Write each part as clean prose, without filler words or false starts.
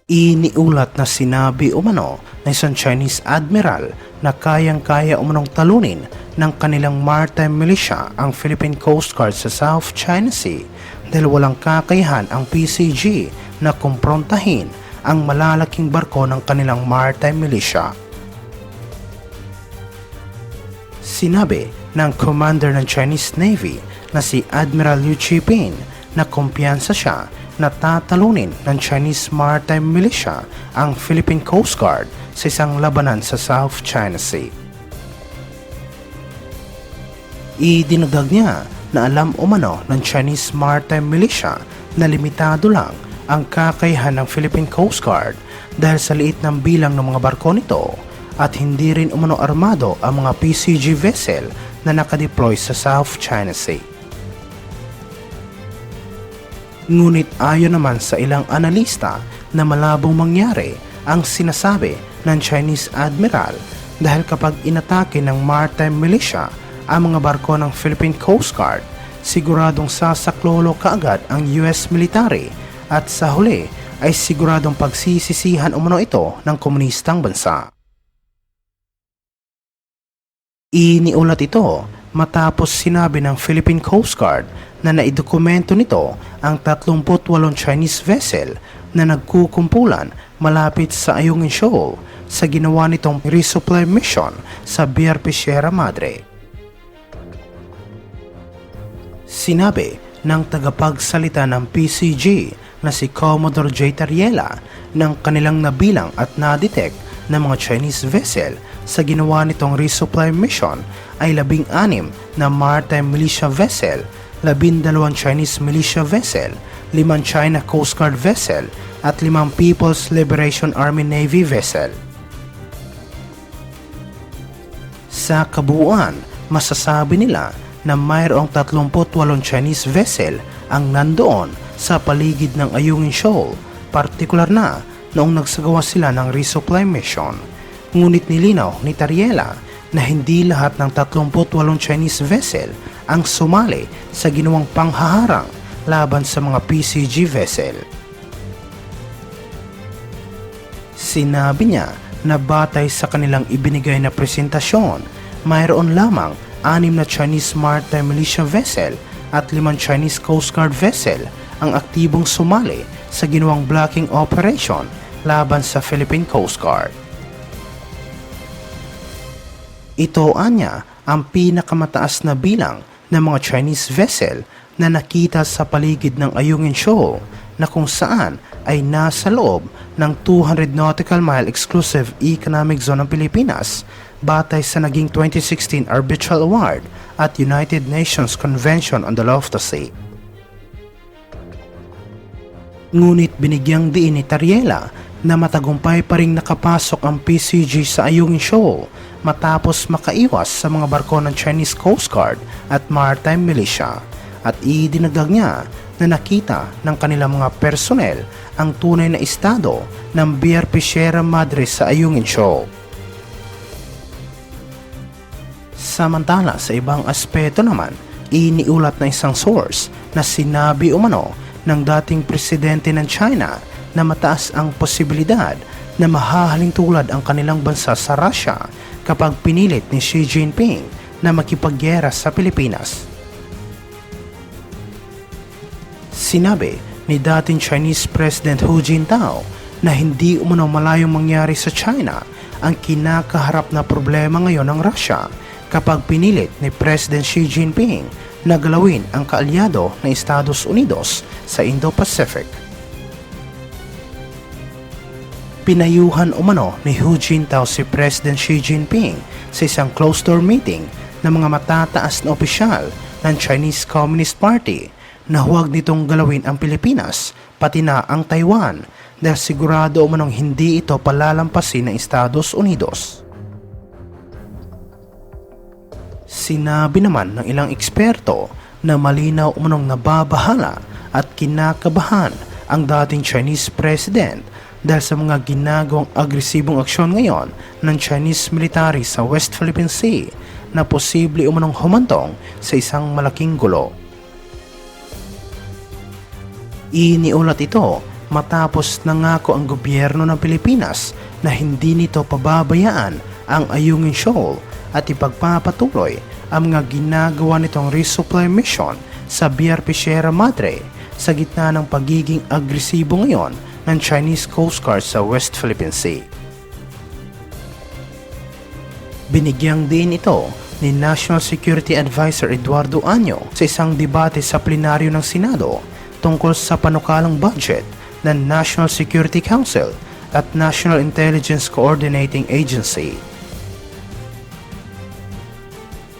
Iniulat na sinabi umano ng isang Chinese admiral na kayang-kaya umanong talunin ng kanilang maritime militia ang Philippine Coast Guard sa South China Sea dahil walang kakayahan ang PCG na kumprontahin ang malalaking barko ng kanilang maritime militia. Sinabi ng commander ng Chinese Navy na si Admiral Liu Qiping na kumpiyansa siya na tatalunin ng Chinese Maritime Militia ang Philippine Coast Guard sa isang labanan sa South China Sea. Idinagdag niya na alam umano ng Chinese Maritime Militia na limitado lang ang kakayahan ng Philippine Coast Guard dahil sa liit ng bilang ng mga barko nito at hindi rin umano armado ang mga PCG vessel na nakadeploy sa South China Sea. Ngunit ayon naman sa ilang analista na malabong mangyari ang sinasabi ng Chinese Admiral dahil kapag inatake ng maritime militia ang mga barko ng Philippine Coast Guard, siguradong sasaklolo kaagad ang US military at sa huli ay siguradong pagsisisihan umano ito ng komunistang bansa. Iniulat ito matapos sinabi ng Philippine Coast Guard na naidokumento nito ang 38 Chinese vessel na nagkukumpulan malapit sa Ayungin Shoal sa ginawa nitong resupply mission sa BRP Sierra Madre. Sinabi ng tagapagsalita ng PCG na si Commodore J. Tariela ng kanilang nabilang at na-detect na mga Chinese vessel sa ginawa nitong resupply mission ay 16 na maritime militia vessel, 12 Chinese militia vessel, 5 China Coast Guard vessel at 5 People's Liberation Army Navy vessel. Sa kabuuan, masasabi nila na mayroong 38 Chinese vessel ang nandoon sa paligid ng Ayungin Shoal, partikular na noong nagsagawa sila ng resupply mission. Ngunit nilinaw ni Tariela na hindi lahat ng 38 Chinese vessel ang sumali sa ginawang panghaharang laban sa mga PCG vessel. Sinabi niya na batay sa kanilang ibinigay na presentasyon, mayroon lamang 6 na Chinese Maritime Militia vessel at 5 Chinese Coast Guard vessel ang aktibong sumali sa ginawang blocking operation laban sa Philippine Coast Guard. Ito anya ang pinakamataas na bilang ng mga Chinese vessel na nakita sa paligid ng Ayungin Shoal na kung saan ay nasa loob ng 200 nautical mile exclusive economic zone ng Pilipinas batay sa naging 2016 Arbitral Award at United Nations Convention on the Law of the Sea. Ngunit binigyang diin ni Tariela na matagumpay pa ring nakapasok ang PCG sa Ayungin Shoal matapos makaiwas sa mga barko ng Chinese Coast Guard at Maritime Militia, at idinagdag niya na nakita ng kanilang mga personnel ang tunay na estado ng BRP Sierra Madre sa Ayungin Shoal. Samantala sa ibang aspeto naman, iniulat na isang source na sinabi umano ng dating presidente ng China na mataas ang posibilidad na mahahaling tulad ang kanilang bansa sa Russia kapag pinilit ni Xi Jinping na makipaggera sa Pilipinas. Sinabi ni dating Chinese President Hu Jintao na hindi umano malayong mangyari sa China ang kinakaharap na problema ngayon ng Russia kapag pinilit ni President Xi Jinping na galawin ang kaalyado ng Estados Unidos sa Indo-Pacific. Pinayuhan umano ni Hu Jintao si President Xi Jinping sa isang closed-door meeting ng mga matataas na opisyal ng Chinese Communist Party na huwag nitong galawin ang Pilipinas pati na ang Taiwan dahil sigurado umanong hindi ito palalampasin ng Estados Unidos. Sinabi naman ng ilang eksperto na malinaw umanong nababahala at kinakabahan ang dating Chinese President dahil sa mga ginagawang agresibong aksyon ngayon ng Chinese military sa West Philippine Sea na posible umanong humantong sa isang malaking gulo. Iniulat ito matapos nangako ang gobyerno ng Pilipinas na hindi nito pababayaan ang Ayungin Shoal at ipagpapatuloy ang mga ginagawa nitong resupply mission sa BRP Sierra Madre sa gitna ng pagiging agresibo ngayon ng Chinese Coast Guard sa West Philippine Sea. Binigyang din ito ni National Security Advisor Eduardo Año sa isang debate sa plenaryo ng Senado tungkol sa panukalang budget ng National Security Council at National Intelligence Coordinating Agency.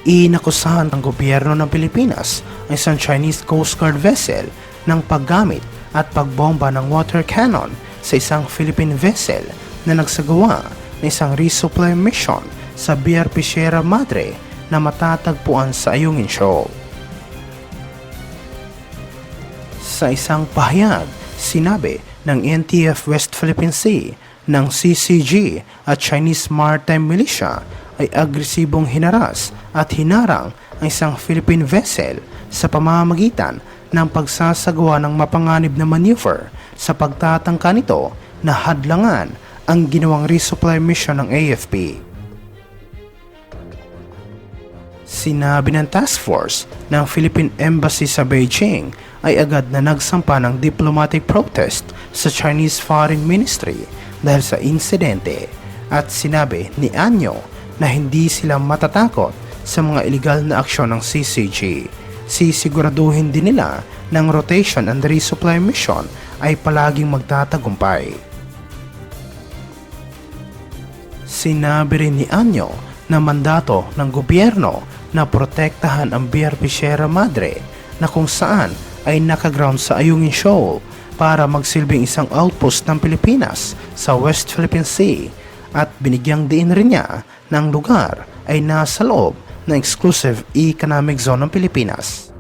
Inakusahan ng gobyerno ng Pilipinas ang isang Chinese Coast Guard vessel ng paggamit at pagbomba ng water cannon sa isang Philippine vessel na nagsagawa ng isang resupply mission sa BRP Sierra Madre na matatagpuan sa Ayungin Shoal. Sa isang pahayag, sinabi ng NTF West Philippine Sea ng CCG at Chinese Maritime Militia ay agresibong hinaras at hinarang ang isang Philippine vessel sa pamamagitan ng pagsasagawa ng mapanganib na maneuver sa pagtatangka nito na hadlangan ang ginawang resupply mission ng AFP. Sinabi ng task force ng Philippine Embassy sa Beijing ay agad na nagsampa ng diplomatic protest sa Chinese Foreign Ministry dahil sa insidente at sinabi ni Año na hindi sila matatakot sa mga iligal na aksyon ng CCG. Sisiguraduhin din nila ng rotation and resupply mission ay palaging magtatagumpay. Sinabi rin ni Año na mandato ng gobyerno na protektahan ang BRP Sierra Madre na kung saan ay nakaground sa Ayungin Shoal para magsilbing isang outpost ng Pilipinas sa West Philippine Sea at binigyang diin rin niya ng lugar ay nasa loob ng exclusive economic zone ng Pilipinas.